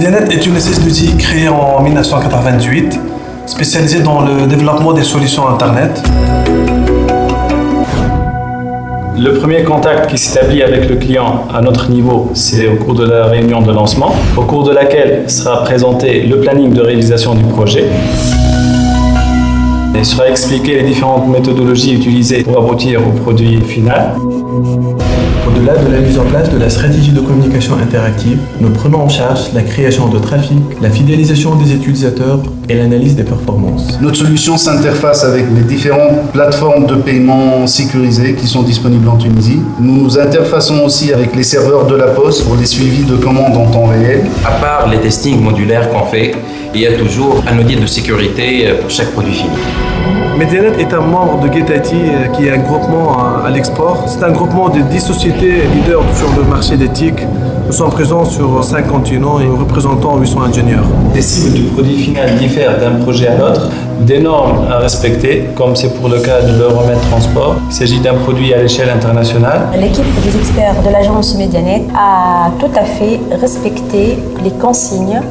Medianet est une SS2I créée en 1988, spécialisée dans le développement des solutions Internet. Le premier contact qui s'établit avec le client à notre niveau, c'est au cours de la réunion de lancement, au cours de laquelle sera présenté le planning de réalisation du projet. Il sera expliqué les différentes méthodologies utilisées pour aboutir au produit final. Au-delà de la mise en place de la stratégie de communication interactive, nous prenons en charge la création de trafic, la fidélisation des utilisateurs et l'analyse des performances. Notre solution s'interface avec les différentes plateformes de paiement sécurisées qui sont disponibles en Tunisie. Nous nous interfaçons aussi avec les serveurs de la Poste pour les suivis de commandes en temps réel. À part les testings modulaires qu'on fait, il y a toujours un audit de sécurité pour chaque produit fini. Medianet est un membre de GetIT qui est un groupement à l'export. C'est un groupement de 10 sociétés leaders sur le marché des TIC. Nous sommes présents sur 5 continents et nous représentons 800 ingénieurs. Les cibles du produit final diffèrent d'un projet à l'autre. Des normes à respecter, comme c'est pour le cas de l'Euromed Transport. Il s'agit d'un produit à l'échelle internationale. L'équipe des experts de l'agence Medianet a tout à fait respecté les consignes,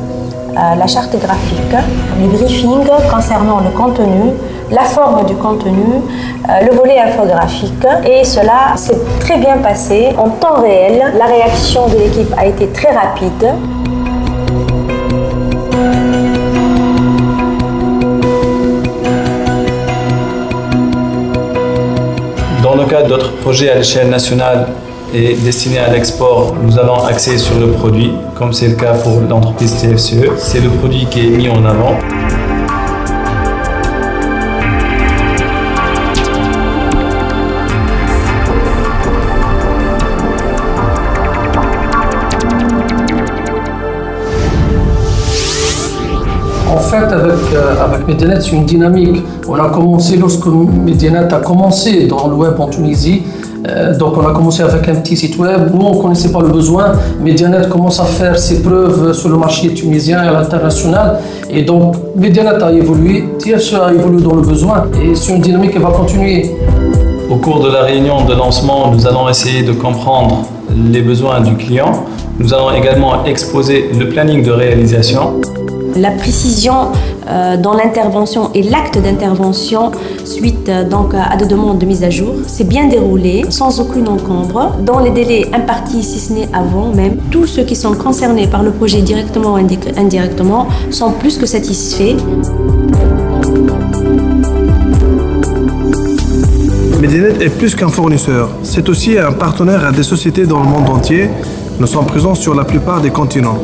la charte graphique, les briefings concernant le contenu, la forme du contenu, le volet infographique, et cela s'est très bien passé en temps réel. La réaction de l'équipe a été très rapide. Dans le cadre d'autres projets à l'échelle nationale et destinés à l'export, nous allons axer sur le produit, comme c'est le cas pour l'entreprise TFCE. C'est le produit qui est mis en avant. En fait, avec Medianet, c'est une dynamique. On a commencé lorsque Medianet a commencé dans le web en Tunisie. Donc on a commencé avec un petit site web. Nous, on ne connaissait pas le besoin. Medianet commence à faire ses preuves sur le marché tunisien et à l'international. Et donc Medianet a évolué, TFCE a évolué dans le besoin. Et c'est une dynamique qui va continuer. Au cours de la réunion de lancement, nous allons essayer de comprendre les besoins du client. Nous allons également exposer le planning de réalisation. La précision dans l'intervention et l'acte d'intervention suite donc à des demandes de mise à jour s'est bien déroulé sans aucune encombre dans les délais impartis, si ce n'est avant même. Tous ceux qui sont concernés par le projet directement ou indirectement sont plus que satisfaits. Medianet est plus qu'un fournisseur, c'est aussi un partenaire à des sociétés dans le monde entier. Nous sommes présents sur la plupart des continents.